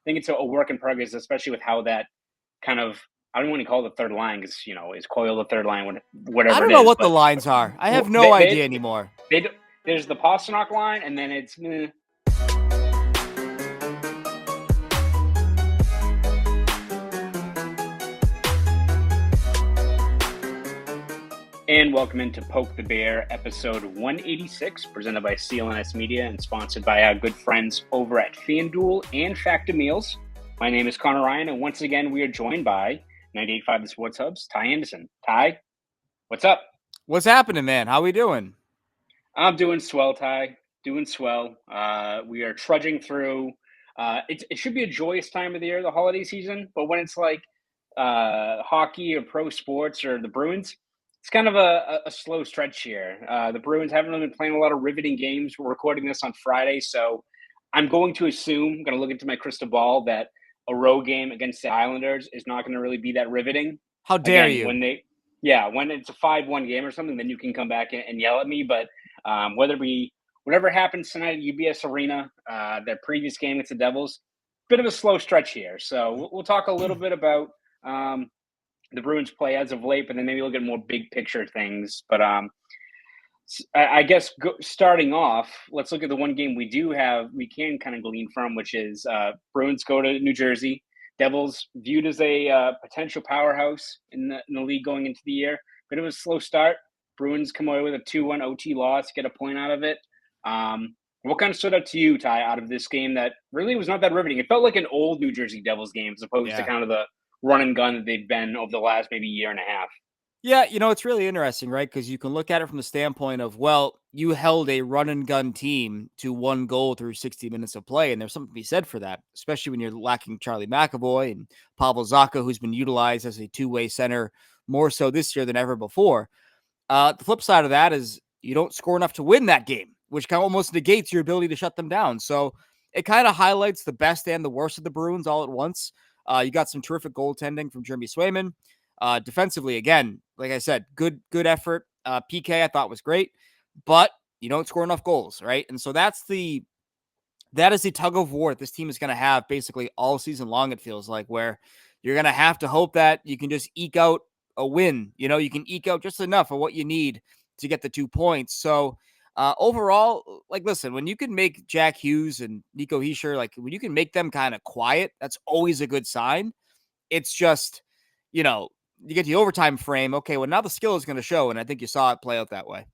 think it's a work in progress, especially with how that kind of, I don't want to call it the third line because, is Coyle the third line, I whatever don't it know is. what the But lines are. I have no they, idea they, anymore. they, there's the Pasternak line, and then it's And welcome into Poke the Bear, episode 186, presented by CLNS Media and sponsored by our good friends over at FanDuel and Factor Meals. My name is Conor Ryan, and once again, we are joined by 98.5 The Sports Hub's Ty Anderson. Ty, what's up? What's happening, man? How we doing? I'm doing swell, Ty. Doing swell. We are trudging through. It should be a joyous time of the year, the holiday season, but when it's like hockey or pro sports or the Bruins, it's kind of a slow stretch here. The Bruins haven't really been playing a lot of riveting games. We're recording this on Friday, so I'm going to assume, I'm going to look into my crystal ball, that a road game against the Islanders is not going to really be that riveting. How dare Again, you? when it's a 5-1 game or something, then you can come back and yell at me. But whatever happens tonight at UBS Arena, their previous game against the Devils, bit of a slow stretch here. So we'll talk a little bit about the Bruins play as of late, but then maybe look at more big picture things. But I guess starting off, let's look at the one game we can kind of glean from, which is Bruins go to New Jersey. Devils viewed as a potential powerhouse in the league going into the year. Bit of a slow start. Bruins come away with a 2-1 OT loss, get a point out of it. What kind of stood out to you, Ty, out of this game that really was not that riveting? It felt like an old New Jersey Devils game as opposed to kind of the run and gun that they've been over the last maybe year and a half. Yeah, it's really interesting, right? Because you can look at it from the standpoint of, well, you held a run and gun team to one goal through 60 minutes of play, and there's something to be said for that, especially when you're lacking Charlie McAvoy and Pavel Zacha, who's been utilized as a two-way center more so this year than ever before. The flip side of that is you don't score enough to win that game, which kind of almost negates your ability to shut them down. So it kind of highlights the best and the worst of the Bruins all at once. You got some terrific goaltending from Jeremy Swayman. Defensively, again, like I said, good effort. PK I thought was great, but you don't score enough goals, right? And so that is the tug of war this team is going to have basically all season long, it feels like, where you're going to have to hope that you can just eke out a win. You can eke out just enough of what you need to get the 2 points. So overall, like, listen, when you can make Jack Hughes and Nico Hischier, like when you can make them kind of quiet, that's always a good sign. It's just, you get the overtime frame. Okay, well, now the skill is going to show, and I think you saw it play out that way.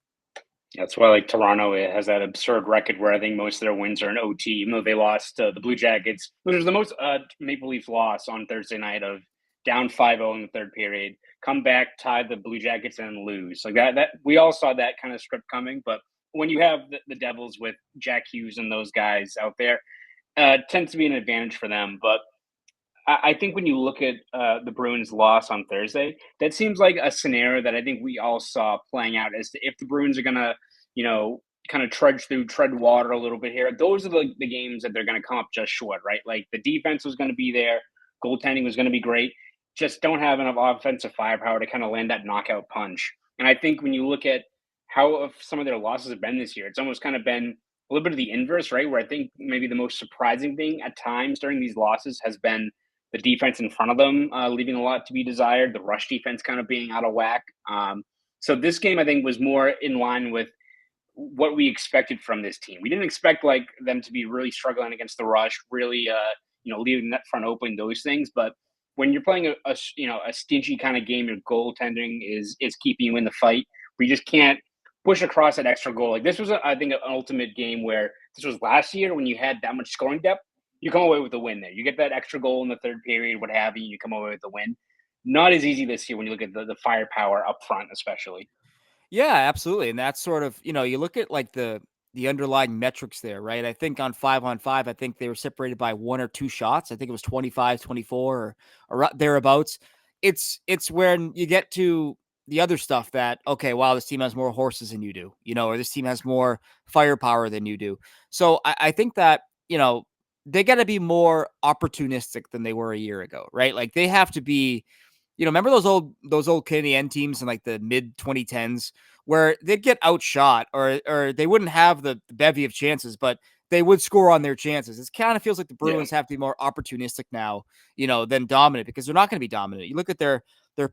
That's why, like, Toronto has that absurd record where I think most of their wins are in OT, even though they lost the Blue Jackets, which was the most Maple Leafs loss on Thursday night of down 5-0 in the third period, come back, tie the Blue Jackets, and lose. Like that we all saw that kind of script coming. But when you have the Devils with Jack Hughes and those guys out there, tends to be an advantage for them. But I think when you look at the Bruins' loss on Thursday, that seems like a scenario that I think we all saw playing out as to if the Bruins are going to, kind of tread water a little bit here. Those are the games that they're going to come up just short, right? Like the defense was going to be there. Goaltending was going to be great. Just don't have enough offensive firepower to kind of land that knockout punch. And I think when you look at how some of their losses have been this year, it's almost kind of been a little bit of the inverse, right? Where I think maybe the most surprising thing at times during these losses has been the defense in front of them leaving a lot to be desired, the rush defense kind of being out of whack. So this game, I think, was more in line with what we expected from this team. We didn't expect like them to be really struggling against the rush, really, leaving that front open, those things. But when you're playing a stingy kind of game, your goaltending is keeping you in the fight. We just can't push across that extra goal. Like this was, I think, an ultimate game where this was last year when you had that much scoring depth. You come away with the win there. You get that extra goal in the third period, what have you, you come away with the win. Not as easy this year when you look at the firepower up front, especially. Yeah, absolutely. And that's sort of, you look at like the underlying metrics there, right? I think on 5-on-5, I think they were separated by 1 or 2 shots. I think it was 25-24 or thereabouts. It's when you get to the other stuff that, okay, wow, this team has more horses than you do, or this team has more firepower than you do. So I think that, they got to be more opportunistic than they were a year ago, right? Like they have to be, remember those old Canadian teams in like the mid 2010s where they'd get outshot or they wouldn't have the bevy of chances, but they would score on their chances. It kind of feels like the Bruins Yeah. have to be more opportunistic now, than dominant, because they're not going to be dominant. You look at their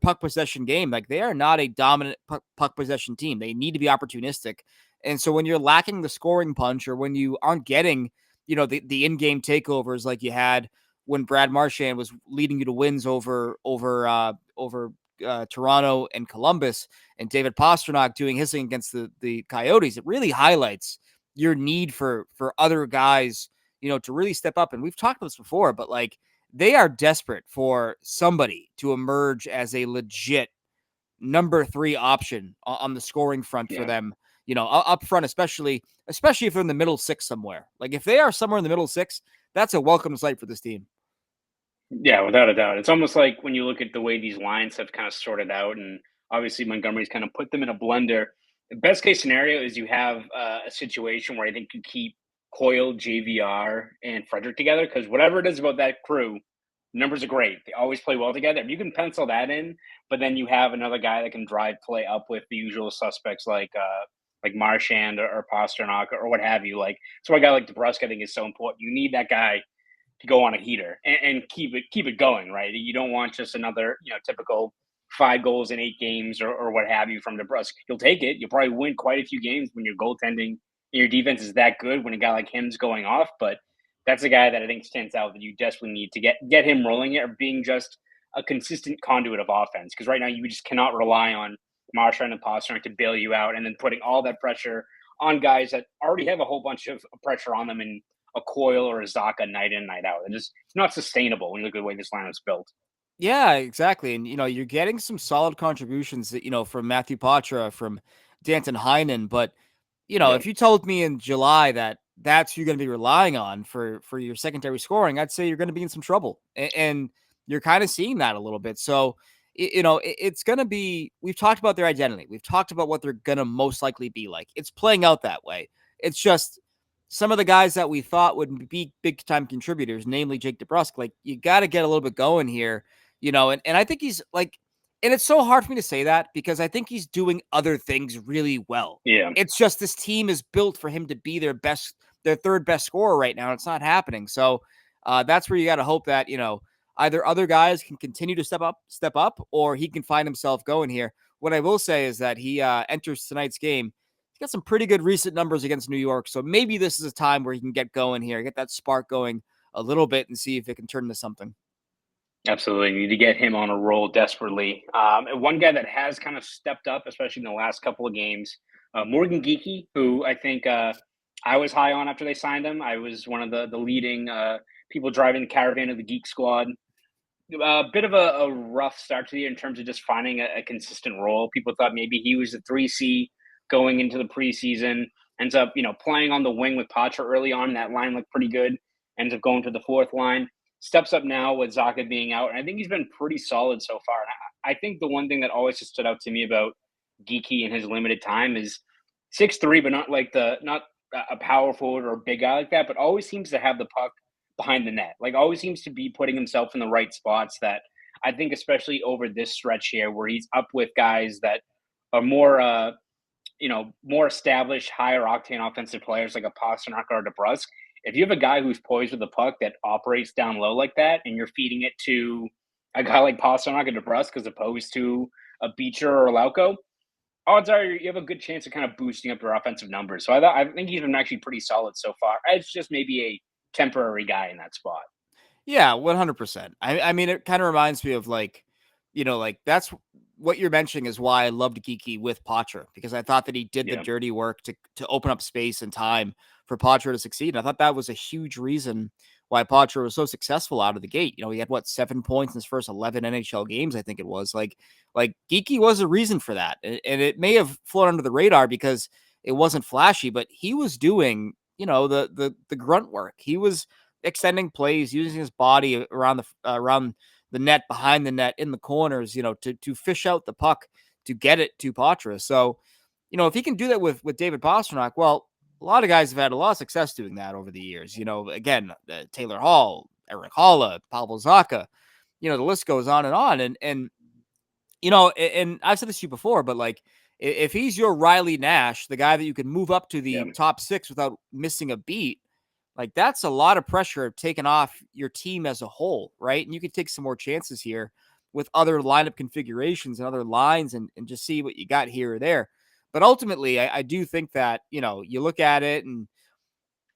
puck possession game, like they are not a dominant puck possession team. They need to be opportunistic. And so when you're lacking the scoring punch, or when you aren't getting, the in-game takeovers like you had when Brad Marchand was leading you to wins over Toronto and Columbus, and David Pastrnak doing his thing against the Coyotes, it really highlights your need for other guys, to really step up. And we've talked about this before, but like they are desperate for somebody to emerge as a legit number 3 option on the scoring front for Yeah. them, up front, especially if they're in the middle 6 somewhere. Like if they are somewhere in the middle 6, that's a welcome sight for this team. Yeah, without a doubt. It's almost like when you look at the way these lines have kind of sorted out, and obviously Montgomery's kind of put them in a blender. The best case scenario is you have a situation where I think you keep Coyle, JVR, and Frederick together, because whatever it is about that crew, numbers are great. They always play well together. If you can pencil that in, but then you have another guy that can drive play up with the usual suspects like Marchand or Pasternak or what have you. Like, so a guy like DeBrusk, I think, is so important. You need that guy to go on a heater and keep it going, right? You don't want just another, typical 5 goals in 8 games or what have you from DeBrusk. You'll take it. You'll probably win quite a few games when your goaltending and your defense is that good when a guy like him's going off. But that's a guy that I think stands out that you desperately need to get him rolling it, or being just a consistent conduit of offense. Because right now you just cannot rely on Marchand and Pastrnak to bail you out, and then putting all that pressure on guys that already have a whole bunch of pressure on them in a Coyle or a Zaka night in, night out. And just, it's not sustainable when you look at the way this line was built. Yeah, exactly. And, you're getting some solid contributions that, from Matthew Poitras, from Danton Heinen. But, Yeah. if you told me in July that that's who you're going to be relying on for your secondary scoring, I'd say you're going to be in some trouble. And you're kind of seeing that a little bit. So, it's going to be, we've talked about their identity. We've talked about what they're going to most likely be like. It's playing out that way. It's just some of the guys that we thought would be big time contributors, namely Jake DeBrusk, like you got to get a little bit going here, and I think he's like, and it's so hard for me to say that because I think he's doing other things really well. Yeah. It's just this team is built for him to be their third best scorer right now. And it's not happening. So that's where you got to hope that, either other guys can continue to step up, or he can find himself going here. What I will say is that he enters tonight's game. He's got some pretty good recent numbers against New York. So maybe this is a time where he can get going here, get that spark going a little bit and see if it can turn into something. Absolutely. You need to get him on a roll desperately. And one guy that has kind of stepped up, especially in the last couple of games, Morgan Geekie, who I think I was high on after they signed him. I was one of the leading people driving the caravan of the Geek Squad. A bit of a rough start to the year in terms of just finding a consistent role. People thought maybe he was a 3C going into the preseason. Ends up, playing on the wing with Patra early on. That line looked pretty good. Ends up going to the 4th line. Steps up now with Zaka being out, and I think he's been pretty solid so far. And I think the one thing that always just stood out to me about Geekie in his limited time is 6'3", but not a power forward or a big guy like that, but always seems to have the puck behind the net. Like always seems to be putting himself in the right spots. That I think, especially over this stretch here, where he's up with guys that are more more established, higher octane offensive players like a Pastrnak or a DeBrusk. If you have a guy who's poised with the puck that operates down low like that, and you're feeding it to a guy like Pastrnak and DeBrusk as opposed to a Beecher or a Lauko, odds are you have a good chance of kind of boosting up your offensive numbers. So I think he's been actually pretty solid so far. It's just maybe a temporary guy in that spot. Yeah, 100%. I mean, it kind of reminds me of like, like that's what you're mentioning is why I loved Geeky with Poitras, because I thought that he did the Yeah. dirty work to open up space and time for Poitras to succeed. And I thought that was a huge reason why Poitras was so successful out of the gate. He had 7 points in his first 11 NHL games, I think it was. Like Geeky was a reason for that. And it may have flown under the radar because it wasn't flashy, but he was doing, the grunt work. He was extending plays, using his body around the net, behind the net, in the corners, to fish out the puck to get it to Poitras. So, if he can do that with David Pastrnak, well, a lot of guys have had a lot of success doing that over the years. Again, Taylor Hall, Eric Holla, Pavel Zacha, the list goes on and on. And I've said this to you before, but like, if he's your Riley Nash, the guy that you can move up to the top 6 without missing a beat, Like, that's a lot of pressure taken off your team as a whole, right? And you could take some more chances here with other lineup configurations and other lines and just see what you got here or there. But ultimately, I do think that, you look at it and,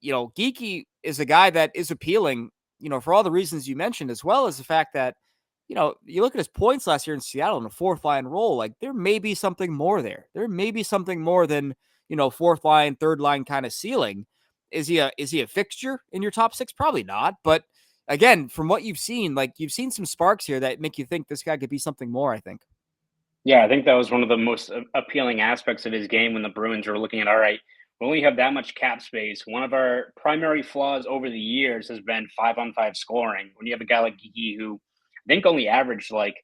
Geeky is a guy that is appealing, for all the reasons you mentioned, as well as the fact that, you look at his points last year in Seattle in a fourth line role, like there may be something more there. There may be something more than, fourth line, third line kind of ceiling. Is he a fixture in your top six? Probably not. But again, from what you've seen, like you've seen some sparks here that make you think this guy could be something more, I think. Yeah, I think that was one of the most appealing aspects of his game when the Bruins were looking at, all right, we only have that much cap space. One of our primary flaws over the years has been 5-on-5 scoring. When you have a guy like Geeky who I think only averaged like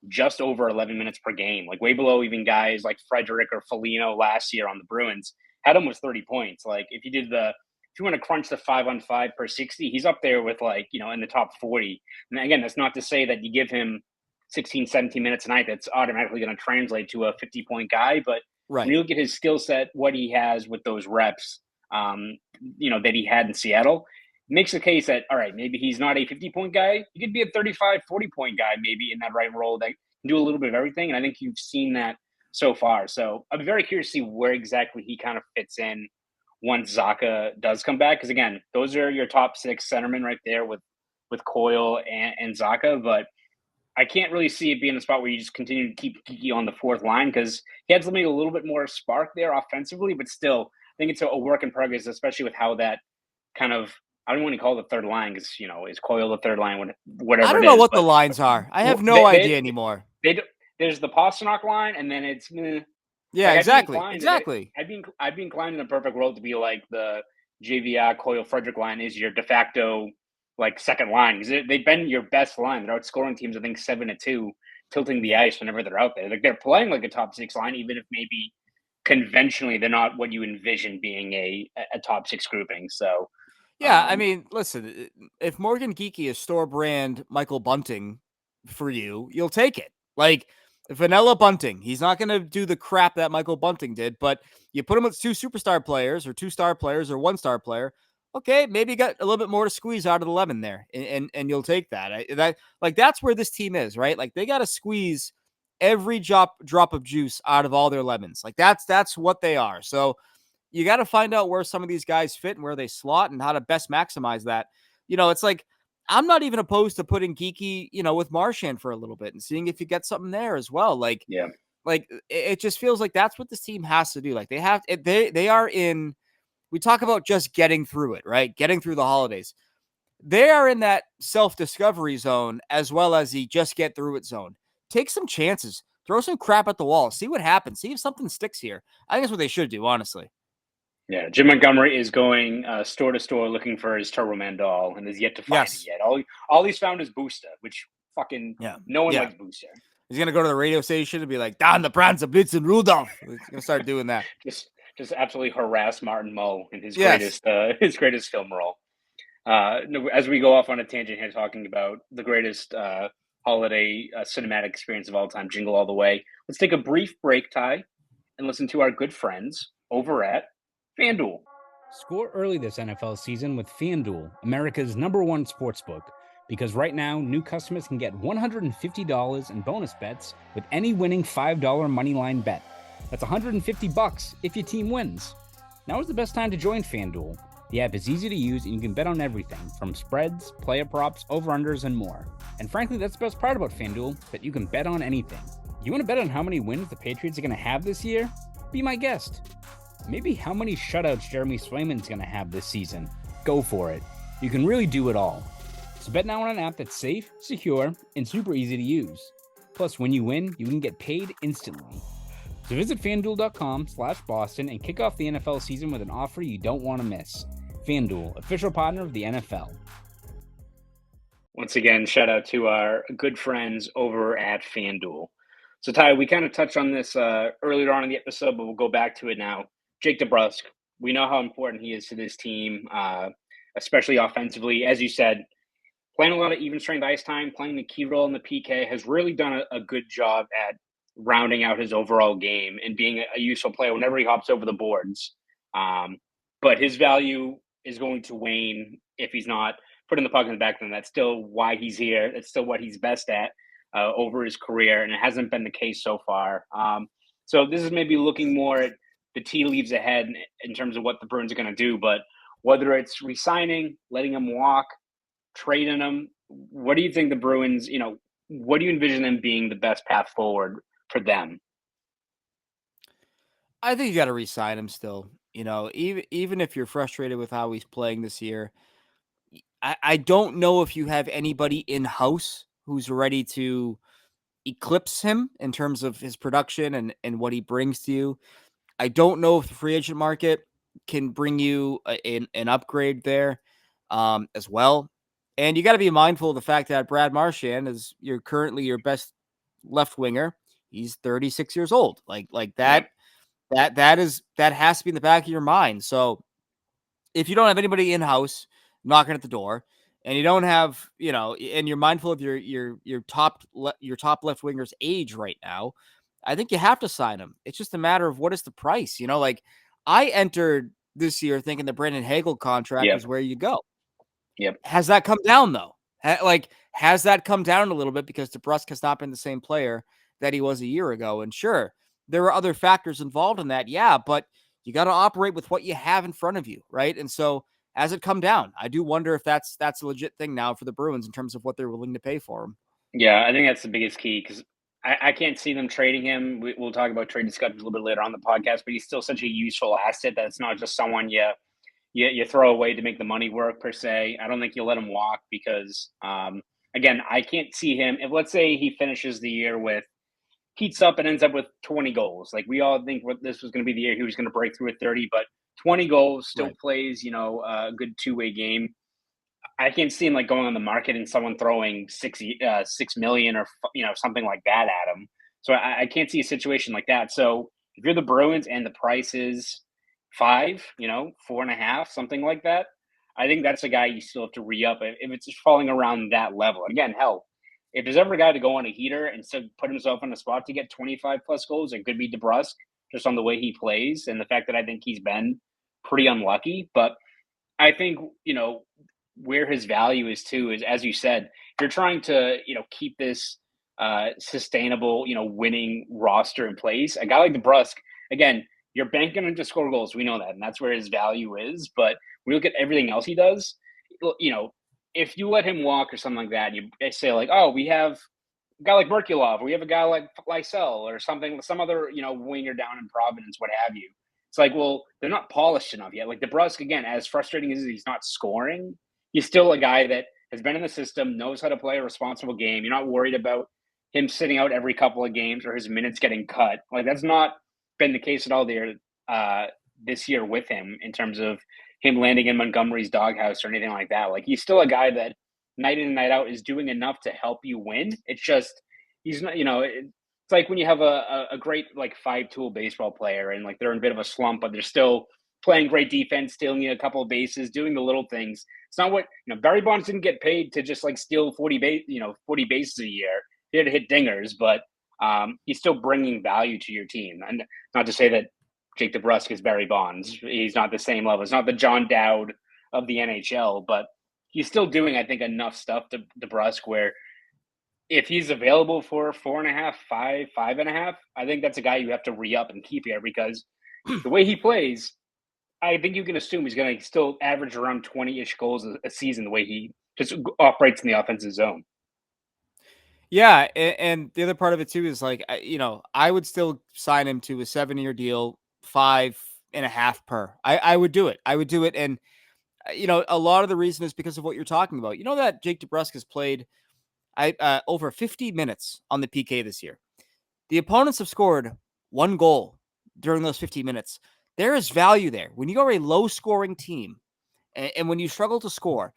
just over 11 minutes per game, like way below even guys like Frederick or Foligno last year on the Bruins, had almost 30 points. Like if you want to crunch the 5-on-5 per 60, he's up there with like, in the top 40. And again, that's not to say that you give him 16, 17 minutes a night, that's automatically going to translate to a 50-point guy. But when Right. you look at his skill set, what he has with those reps, that he had in Seattle, makes the case that, all right, maybe he's not a 50-point guy. He could be a 35, 40-point guy maybe in that right role that can do a little bit of everything. And I think you've seen that so far. So I'm very curious to see where exactly he kind of fits in once Zacha does come back. Because, again, those are your top six centermen right there with Coyle and Zacha. But I can't really see it being a spot where you just continue to keep Geeky on the fourth line because he had maybe a little bit more spark there offensively, but still, I think it's a work in progress, especially with how that kind of, I don't want to call it the third line because, is Coyle the third line, I whatever don't it know is. what the But lines are. I have no they, idea they, anymore. there's the Pasternak line, and then it's Yeah, like exactly. Exactly. I'd be inclined in the perfect world to be like the JVR Coyle Frederick line is your de facto like second line because they've been your best line. They're outscoring teams, I think 7-2, tilting the ice whenever they're out there. Like they're playing like a top six line, even if maybe conventionally they're not what you envision being a top six grouping. So Yeah, I mean, listen, if Morgan Geeky is store brand Michael Bunting for you, you'll take it. Like vanilla Bunting, he's not going to do the crap that Michael Bunting did, but you put him with two superstar players or two star players or one star player. Okay, maybe you got a little bit more to squeeze out of the lemon there, and you'll take that. That's where this team is, right? Like they got to squeeze every drop of juice out of all their lemons. Like that's what they are. So you got to find out where some of these guys fit and where they slot and how to best maximize that. It's like I'm not even opposed to putting Geeky, with Marchand for a little bit and seeing if you get something there as well. yeah, Like it just feels like that's what this team has to do. Like they are in. We talk about just getting through it, right? Getting through the holidays. They are in that self-discovery zone as well as the just get through it zone. Take some chances. Throw some crap at the wall. See what happens. See if something sticks here. I think that's what they should do, honestly. yeah. Jim Montgomery is going store to store looking for his Turbo Man doll and is yet to find it Yes. yet. All he's found is Booster, which fucking Yeah. no one Yeah. likes Booster. He's going to go to the radio station and be like, "Down the Prancer, Blitz, and Rudolph." He's going to start doing that. Just absolutely harass Martin Mull in his Yes. greatest film role. As we go off on a tangent here, talking about the greatest holiday cinematic experience of all time, Jingle All the Way. Let's take a brief break, Ty, and listen to our good friends over at FanDuel. Score early this NFL season with FanDuel, America's #1 sportsbook, because right now, new customers can get $150 in bonus bets with any winning $5 moneyline bet. That's $150 if your team wins. Now is the best time to join FanDuel. The app is easy to use and you can bet on everything from spreads, player props, over-unders, and more. And frankly, that's the best part about FanDuel, that you can bet on anything. You want to bet on how many wins the Patriots are going to have this year? Be my guest. Maybe how many shutouts Jeremy Swayman's going to have this season? Go for it. You can really do it all. So bet now on an app that's safe, secure, and super easy to use. Plus, when you win, you can get paid instantly. So visit FanDuel.com/Boston and kick off the NFL season with an offer you don't want to miss. FanDuel, official partner of the NFL. Once again, shout out to our good friends over at FanDuel. So, Ty, we kind of touched on this earlier on in the episode, but we'll go back to it now. Jake DeBrusk, we know how important he is to this team, especially offensively. As you said, playing a lot of even strength ice time, playing the key role in the PK, has really done a good job at rounding out his overall game and being a useful player whenever he hops over the boards. But his value is going to wane if he's not putting the puck in the back of the net. That's still why he's here. It's still what he's best at over his career, and it hasn't been the case so far. So this is maybe looking more at the tea leaves ahead in terms of what the Bruins are going to do. But whether it's re-signing, letting him walk, trading him, what do you think the Bruins, what do you envision them being the best path forward for them? I think you got to re-sign him still. Even if you're frustrated with how he's playing this year, I don't know if you have anybody in-house who's ready to eclipse him in terms of his production and what he brings to you. I don't know if the free agent market can bring you an upgrade there as well. And you got to be mindful of the fact that Brad Marchand is currently your best left winger. He's 36 years old. Like that, that has to be in the back of your mind. So if you don't have anybody in-house knocking at the door, and you don't have, and you're mindful of your top left winger's age right now, I think you have to sign him. It's just a matter of what is the price. Like I entered this year thinking the Brandon Hagel contract was where you go. Yep. Has that come down though? Has that come down a little bit because DeBrusk has not been the same player that he was a year ago? And sure, there are other factors involved in that. Yeah, but you got to operate with what you have in front of you, right? And so has it come down? I do wonder if that's a legit thing now for the Bruins in terms of what they're willing to pay for him. Yeah, I think that's the biggest key because I can't see them trading him. We'll talk about trade discussions a little bit later on the podcast, but he's still such a useful asset that it's not just someone you throw away to make the money work per se. I don't think you'll let him walk because, again, I can't see him. If let's say he finishes the year heats up and ends up with 20 goals. Like we all think this was going to be the year he was going to break through at 30, but 20 goals still Right. plays, a good two-way game. I can't see him like going on the market and someone throwing 6 million or something like that at him. So I can't see a situation like that. So if you're the Bruins and the price is 5, 4.5, something like that, I think that's a guy you still have to re-up if it's just falling around that level. Again, hell, if there's ever a guy to go on a heater and still put himself in a spot to get 25 plus goals, it could be DeBrusk just on the way he plays and the fact that I think he's been pretty unlucky. But I think, where his value is too is, as you said, if you're trying to, keep this sustainable, winning roster in place, a guy like DeBrusk, again, you're banking on to score goals. We know that, and that's where his value is. But we look at everything else he does, if you let him walk or something like that, you say like, oh, we have a guy like Merkulov, or we have a guy like Lysell or something, some other, winger down in Providence, what have you. It's like, well, they're not polished enough yet. Like DeBrusk, again, as frustrating as he's not scoring, he's still a guy that has been in the system, knows how to play a responsible game. You're not worried about him sitting out every couple of games or his minutes getting cut. Like that's not been the case at all there this year with him in terms of him landing in Montgomery's doghouse or anything like that. Like he's still a guy that night in and night out is doing enough to help you win. It's just he's not, it's like when you have a great like 5-tool baseball player and like they're in a bit of a slump, but they're still playing great defense, stealing you a couple of bases, doing the little things. It's not what Barry Bonds didn't get paid to just like steal 40 bases a year. He had to hit dingers, but he's still bringing value to your team. And not to say that Jake DeBrusk is Barry Bonds. He's not the same level. It's not the John Dowd of the NHL, but he's still doing, I think, enough stuff to DeBrusk where if he's available for 4.5, 5, 5.5, I think that's a guy you have to re-up and keep here because the way he plays, I think you can assume he's going to still average around 20-ish goals a season the way he just operates in the offensive zone. Yeah, and the other part of it too is like, I would still sign him to a 7-year deal, 5.5 per. I would do it. And a lot of the reason is because of what you're talking about. You know that Jake DeBrusk has played over 50 minutes on the PK this year. The opponents have scored 1 goal during those 50 minutes. There is value there. When you are a low-scoring team and when you struggle to score,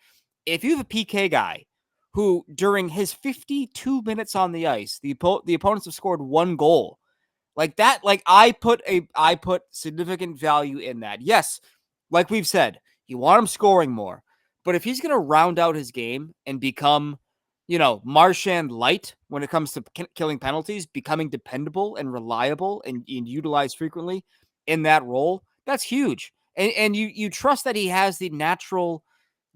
if you have a PK guy who during his 52 minutes on the ice, the opponents have scored 1 goal, like that, like I put significant value in that. Yes, like we've said, you want him scoring more, but if he's going to round out his game and become, Marchand light when it comes to killing penalties, becoming dependable and reliable and utilized frequently in that role, that's huge. And you trust that he has the natural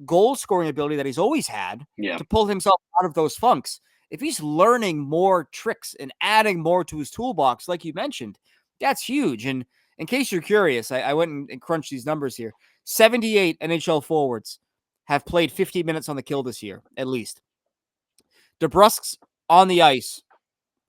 goal scoring ability that he's always had to pull himself out of those funks. If he's learning more tricks and adding more to his toolbox, like you mentioned, that's huge. And in case you're curious, I went and crunched these numbers here. 78 NHL forwards have played 50 minutes on the kill this year, at least. DeBrusk's on the ice,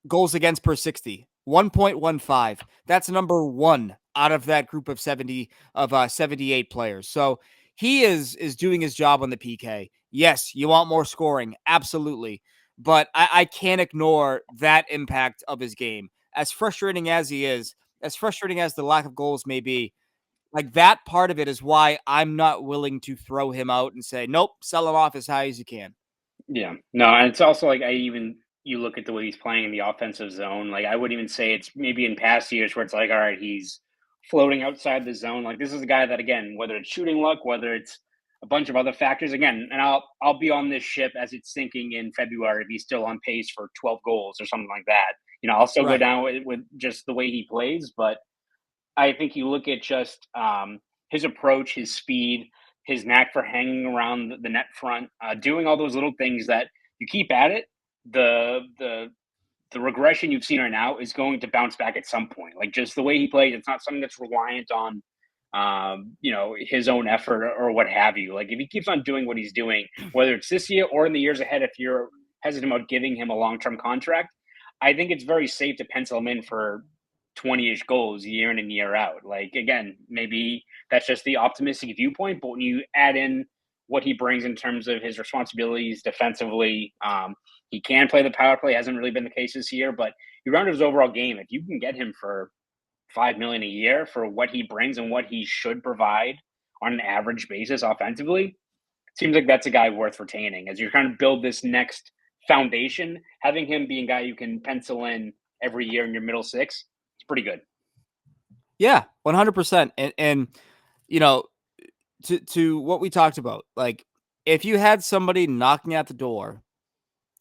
goals against per 60, 1.15. That's number one out of that group of 78 players. So he is doing his job on the PK. Yes, you want more scoring, absolutely. But I can't ignore that impact of his game. As frustrating as he is, as frustrating as the lack of goals may be, like that part of it is why I'm not willing to throw him out and say, nope, sell him off as high as you can. Yeah. No, and it's also like you look at the way he's playing in the offensive zone. Like I wouldn't even say it's maybe in past years where it's like, all right, he's floating outside the zone. Like this is a guy that, again, whether it's shooting luck, whether it's a bunch of other factors, again, and I'll be on this ship as it's sinking in February if he's still on pace for 12 goals or something like that. I'll still go down with just the way he plays, but I think you look at just his approach, his speed, his knack for hanging around the net front, doing all those little things that you keep at it. The regression you've seen right now is going to bounce back at some point. Like just the way he plays, it's not something that's reliant on his own effort or what have you. Like if he keeps on doing what he's doing, whether it's this year or in the years ahead, if you're hesitant about giving him a long-term contract, I think it's very safe to pencil him in for 20-ish goals year in and year out. Like, again, maybe that's just the optimistic viewpoint, but when you add in what he brings in terms of his responsibilities defensively, he can play the power play. Hasn't really been the case this year, but you round his overall game. If you can get him for $5 million a year for what he brings and what he should provide on an average basis offensively, it seems like that's a guy worth retaining as you're trying to build this next foundation. Having him being a guy you can pencil in every year in your middle six, it's pretty good. Yeah, 100%. And to what we talked about, like if you had somebody knocking at the door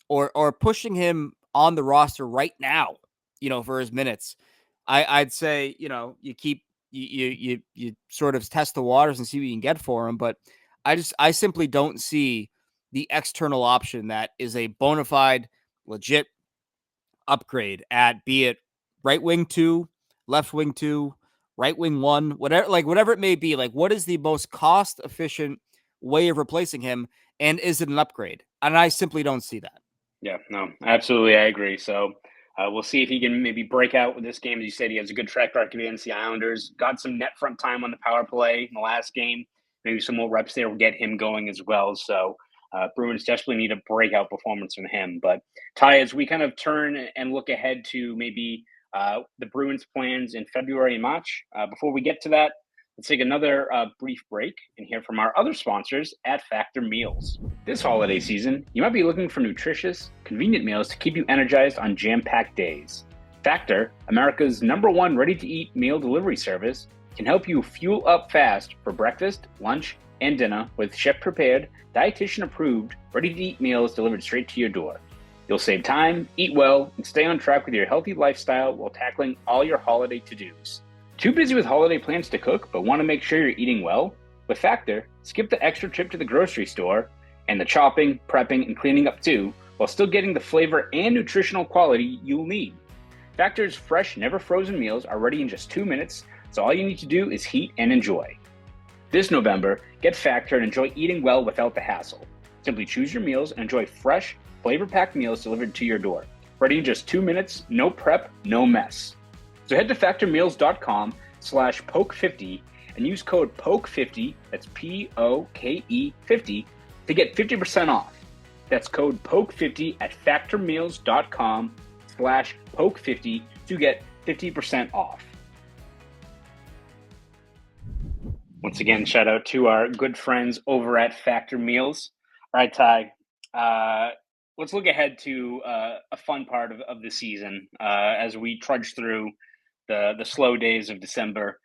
or pushing him on the roster right now, for his minutes, I'd say, you keep you sort of test the waters and see what you can get for him. But I simply don't see the external option that is a bona fide, legit upgrade at, be it right wing 2, left wing 2, right wing 1, whatever it may be. Like, what is the most cost efficient way of replacing him? And is it an upgrade? And I simply don't see that. Yeah, no, absolutely. I agree. So we'll see if he can maybe break out with this game. As you said, he has a good track record against the Islanders. Got some net front time on the power play in the last game. Maybe some more reps there will get him going as well. So Bruins desperately need a breakout performance from him. But Ty, as we kind of turn and look ahead to maybe the Bruins' plans in February and March, before we get to that, let's take another brief break and hear from our other sponsors at Factor Meals. This holiday season, you might be looking for nutritious, convenient meals to keep you energized on jam-packed days. Factor, America's #1 ready-to-eat meal delivery service, can help you fuel up fast for breakfast, lunch, and dinner with chef-prepared, dietitian-approved, ready-to-eat meals delivered straight to your door. You'll save time, eat well, and stay on track with your healthy lifestyle while tackling all your holiday to-dos. Too busy with holiday plans to cook, but want to make sure you're eating well? With Factor, skip the extra trip to the grocery store and the chopping, prepping, and cleaning up too, while still getting the flavor and nutritional quality you'll need. Factor's fresh, never frozen meals are ready in just 2 minutes, so all you need to do is heat and enjoy. This November, get Factor and enjoy eating well without the hassle. Simply choose your meals and enjoy fresh, flavor-packed meals delivered to your door. Ready in just 2 minutes, no prep, no mess. So head to factormeals.com/poke50 and use code POKE50, that's POKE 50, to get 50% off. That's code POKE50 at factormeals.com/poke50 to get 50% off. Once again, shout out to our good friends over at Factor Meals. All right, Ty, let's look ahead to a fun part of the season as we trudge through the slow days of December.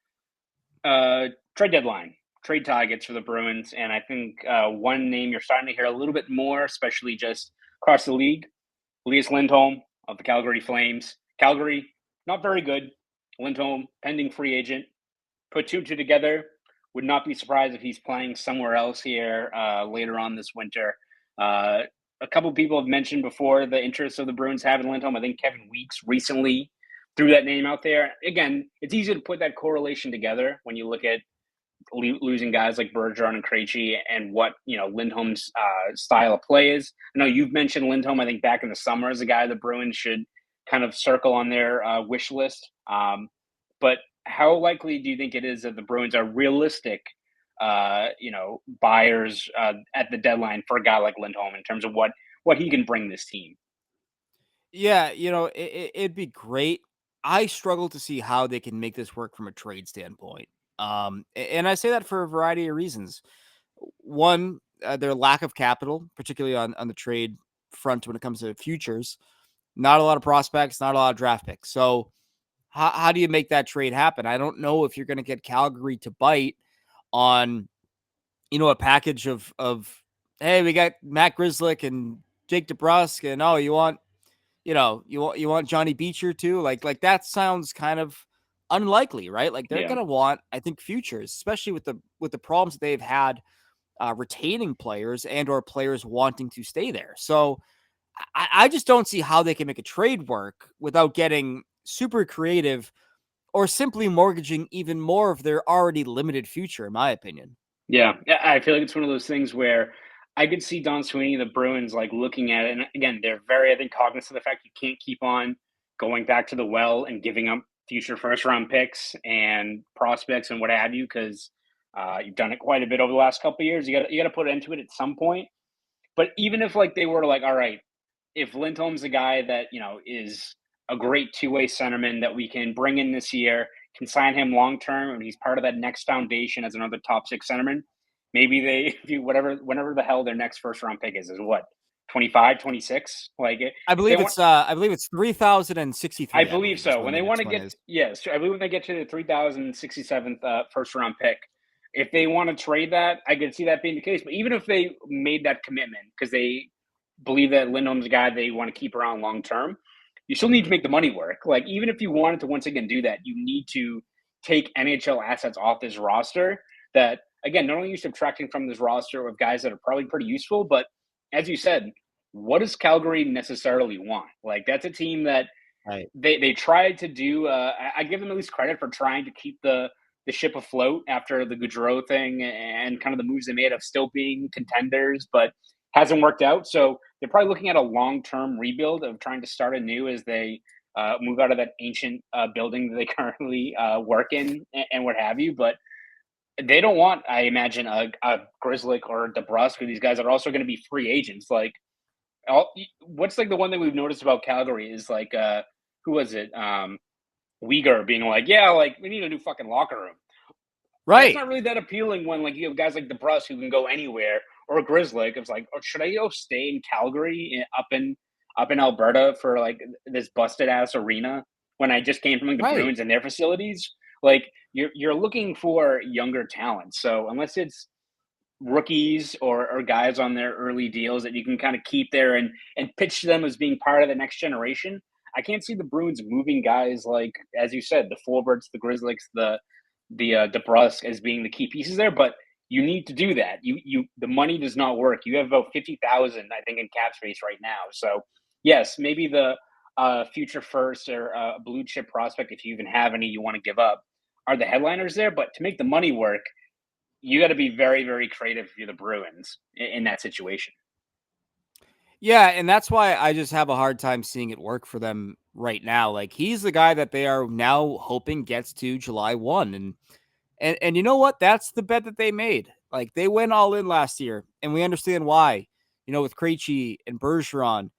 Trade deadline, trade targets for the Bruins, and I think one name you're starting to hear a little bit more, especially just across the league, Elias Lindholm of the Calgary Flames. Calgary, not very good. Lindholm, pending free agent. Put two together. Would not be surprised if he's playing somewhere else here later on this winter. A couple of people have mentioned before the interest of the Bruins have in Lindholm. I think Kevin Weeks recently threw that name out there. Again, it's easy to put that correlation together when you look at losing guys like Bergeron and Krejci and what Lindholm's style of play is. I know you've mentioned Lindholm, I think, back in the summer as a guy the Bruins should kind of circle on their wish list. But how likely do you think it is that the Bruins are realistic, buyers at the deadline for a guy like Lindholm in terms of what he can bring this team? Yeah, it'd be great. I struggle to see how they can make this work from a trade standpoint. And I say that for a variety of reasons. One, their lack of capital, particularly on the trade front when it comes to futures. Not a lot of prospects, not a lot of draft picks. So how do you make that trade happen? I don't know if you're going to get Calgary to bite on, a package of hey, we got Matt Grzelcyk and Jake DeBrusk, and you want Johnny Beecher too. Like that sounds kind of unlikely, right? Like they're gonna want, I think, futures, especially with the problems that they've had retaining players and or players wanting to stay there. So I just don't see how they can make a trade work without getting super creative or simply mortgaging even more of their already limited future, in my opinion. Yeah, I feel like it's one of those things where I could see Don Sweeney, the Bruins, like looking at it, and again, they're very, I think, cognizant of the fact you can't keep on going back to the well and giving up future first round picks and prospects and what have you, because you've done it quite a bit over the last couple of years. You got to put an end to it at some point. But even if like they were like, all right, if Lindholm's a guy that is a great two-way centerman that we can bring in this year, can sign him long term, and he's part of that next foundation as another top six centerman. Maybe they do whenever the hell their next first round pick is what, 25, 26? Like I believe it's 3,063. I believe so. When they want to get I believe when they get to the 3,067th first round pick, if they want to trade that, I could see that being the case. But even if they made that commitment because they believe that Lindholm's a guy they want to keep around long term, you still need to make the money work. Like, even if you wanted to once again do that, you need to take NHL assets off this roster that, again, not only are you subtracting from this roster of guys that are probably pretty useful, but as you said, what does Calgary necessarily want? Like, that's a team that they tried to do. I give them at least credit for trying to keep the ship afloat after the Gaudreau thing and kind of the moves they made of still being contenders, but hasn't worked out. So they're probably looking at a long-term rebuild of trying to start anew as they move out of that ancient building that they currently work in and what have you. But they don't want, I imagine, a Grzelcyk or a DeBrusk, or these guys are also going to be free agents. Like, what's like the one thing we've noticed about Calgary is like, who was it? Uyghur being like, yeah, like we need a new fucking locker room. Right. It's not really that appealing when like you have guys like DeBrusk who can go anywhere, or Grzelcyk. It's like, should I go stay in Calgary up in Alberta for like this busted ass arena when I just came from like the Bruins and their facilities? Like you're looking for younger talent. So unless it's rookies or guys on their early deals that you can kind of keep there and pitch them as being part of the next generation, I can't see the Bruins moving guys like, as you said, the Forberts, the Grzelcyks, the DeBrusk as being the key pieces there. But you need to do that. The money does not work. You have about 50,000, I think, in cap space right now. So yes, maybe the future first or a blue chip prospect, if you even have any, you want to give up, are the headliners there. But to make the money work, you got to be very, very creative if you're the Bruins in that situation. Yeah, and that's why I just have a hard time seeing it work for them right now. Like, he's the guy that they are now hoping gets to July 1. And you know what? That's the bet that they made. Like, they went all in last year, and we understand why. With Krejci and Bergeron,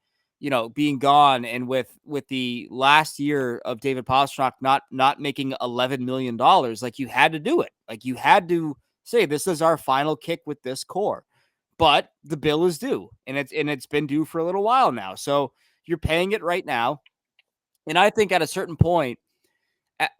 being gone, and with the last year of David Pastrnak not making $11 million, like, you had to do it. Like, you had to say, this is our final kick with this core. But the bill is due, and it's been due for a little while now. So you're paying it right now. And I think at a certain point,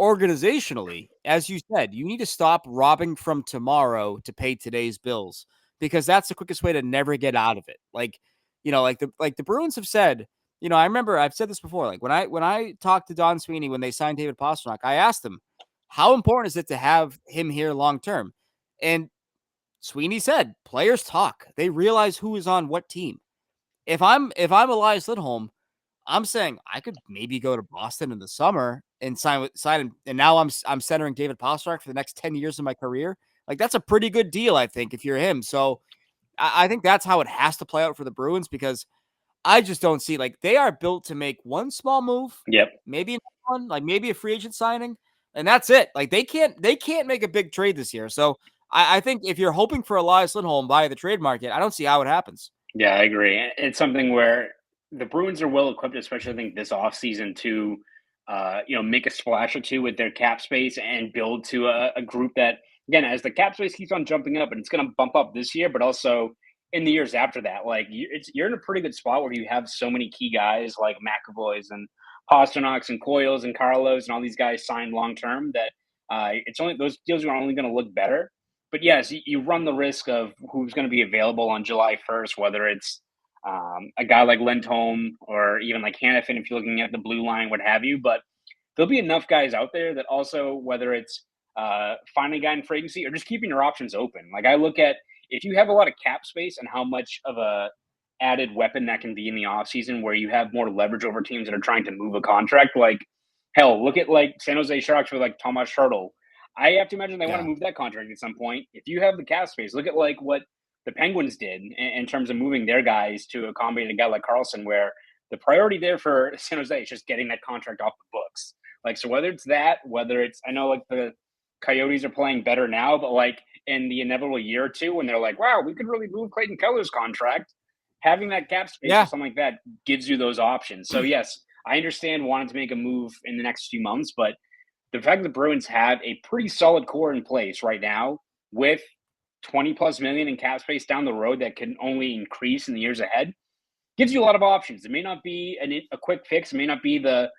organizationally, as you said, you need to stop robbing from tomorrow to pay today's bills, because that's the quickest way to never get out of it. Like, like the Bruins have said, I remember I've said this before. Like, when I talked to Don Sweeney when they signed David Pastrnak, I asked him, how important is it to have him here long term? And Sweeney said, players talk. They realize who is on what team. If I'm Elias Lindholm, I'm saying I could maybe go to Boston in the summer and sign him. And now I'm centering David Pastrnak for the next 10 years of my career. Like, that's a pretty good deal, I think, if you're him. So I think that's how it has to play out for the Bruins, because I just don't see, like, they are built to make one small move. Yep. Maybe one, like maybe a free agent signing, and that's it. Like, they can't make a big trade this year. So I think if you're hoping for Elias Lindholm via the trade market, I don't see how it happens. Yeah, I agree. It's something where the Bruins are well equipped, especially I think this offseason, to make a splash or two with their cap space and build to a group that, again, as the cap space keeps on jumping up, and it's going to bump up this year, but also in the years after that, like you're in a pretty good spot where you have so many key guys like McAvoy's and Pasternak's and Coyles and Carlos and all these guys signed long term that it's only those deals are only going to look better. But yes, you run the risk of who's going to be available on July 1st, whether it's a guy like Lindholm or even like Hannafin, if you're looking at the blue line, what have you. But there'll be enough guys out there that also, whether it's finding a guy in free agency or just keeping your options open. Like, I look at, if you have a lot of cap space and how much of a added weapon that can be in the offseason, where you have more leverage over teams that are trying to move a contract, like, hell, look at like San Jose Sharks with like Tomas Hertl. I have to imagine they want to move that contract at some point. If you have the cap space, look at like what the Penguins did in terms of moving their guys to accommodate a guy like Carlson, where the priority there for San Jose is just getting that contract off the books. Like, so whether it's that, whether it's, I know like the Coyotes are playing better now, but like in the inevitable year or two when they're like, wow, we could really move Clayton Keller's contract, having that cap space or something like that gives you those options. So yes, I understand wanting to make a move in the next few months, but the fact that the Bruins have a pretty solid core in place right now with 20 plus million in cap space down the road that can only increase in the years ahead gives you a lot of options. It may not be a quick fix. It may not be the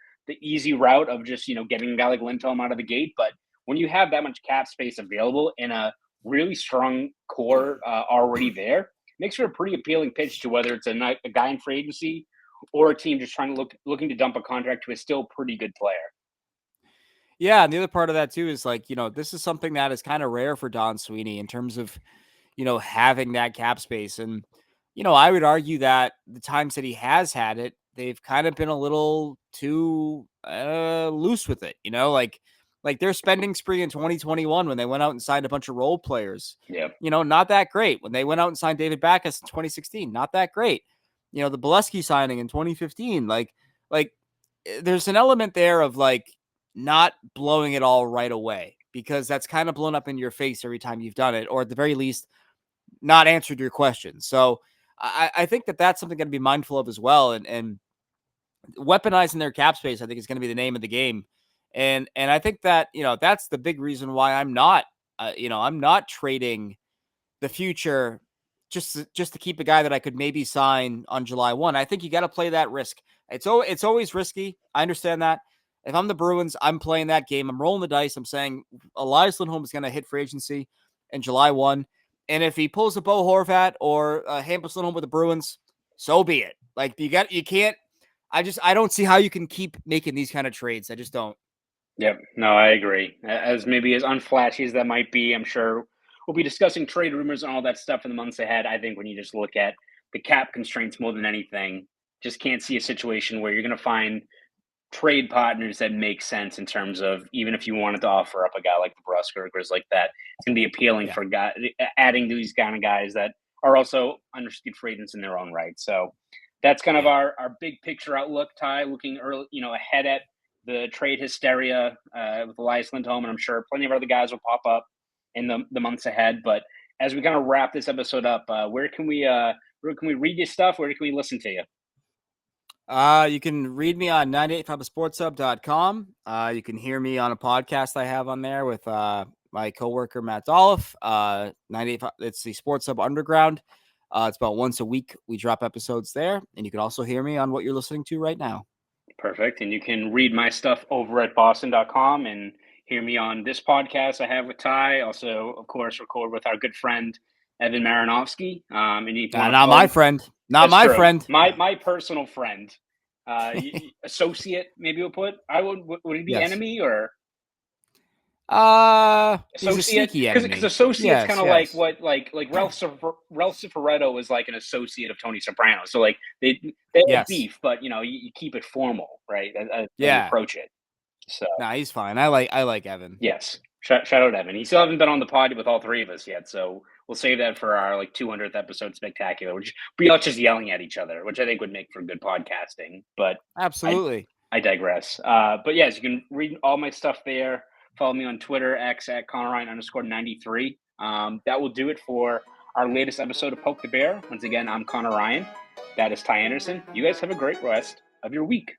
easy route of just, getting a guy like Lindholm out of the gate. But when you have that much cap space available and a really strong core already there, it makes for a pretty appealing pitch to whether it's a guy in free agency or a team just looking to dump a contract to a still pretty good player. Yeah, and the other part of that too is like, this is something that is kind of rare for Don Sweeney in terms of, having that cap space. And, I would argue that the times that he has had it, they've kind of been a little too loose with it, like their spending spree in 2021 when they went out and signed a bunch of role players. Yeah. Not that great. When they went out and signed David Backes in 2016, not that great. The Bolesky signing in 2015, like there's an element there of like not blowing it all right away, because that's kind of blown up in your face every time you've done it, or at the very least not answered your questions. So I think that that's something going to be mindful of as well. And weaponizing their cap space, I think, is going to be the name of the game. And I think that, that's the big reason why I'm not trading the future just to keep a guy that I could maybe sign on July 1. I think you got to play that risk. It's always risky. I understand that. If I'm the Bruins, I'm playing that game. I'm rolling the dice. I'm saying Elias Lindholm is going to hit free agency in July 1. And if he pulls a Bo Horvat or Hampus Lindholm with the Bruins, so be it. Like, you can't. I don't see how you can keep making these kind of trades. I just don't. Yep. No, I agree. As maybe as unflashy as that might be, I'm sure we'll be discussing trade rumors and all that stuff in the months ahead. I think when you just look at the cap constraints more than anything, just can't see a situation where you're going to find trade partners that make sense in terms of, even if you wanted to offer up a guy like DeBrusk or Grizz like that, it's going to be appealing for adding to these kind of guys that are also understood free agents in their own right. So that's kind of our big picture outlook, Ty, looking early, ahead at the trade hysteria with Elias Lindholm, and I'm sure plenty of other guys will pop up in the months ahead. But as we kind of wrap this episode up, where can we read your stuff? Where can we listen to you? You can read me on 985sportshub.com. You can hear me on a podcast I have on there with my coworker Matt Dolph. 985, it's the Sports Hub Underground. It's about once a week we drop episodes there, and you can also hear me on what you're listening to right now. Perfect. And you can read my stuff over at boston.com and hear me on this podcast I have with Ty. Also, of course, record with our good friend Evan Marinofski. Not my friend. Not my friend. My personal friend. Associate, maybe we'll put. Would it be enemy or? He's a sneaky enemy. Because associate's kind of like yes. what like Ralph Cifaretto is like an associate of Tony Soprano. So like they have Yes. beef, but you keep it formal, right? As you Yeah. approach it. So Nah, he's fine. I like Evan. yes, shout out Evan. He still hasn't been on the pod with all three of us yet, so we'll save that for our like 200th episode spectacular, which be not just yelling at each other, which I think would make for good podcasting. But Absolutely. I digress. But yes, you can read all my stuff there. Follow me on Twitter, X at Conor Ryan _93. That will do it for our latest episode of Poke the Bear. Once again, I'm Conor Ryan. That is Ty Anderson. You guys have a great rest of your week.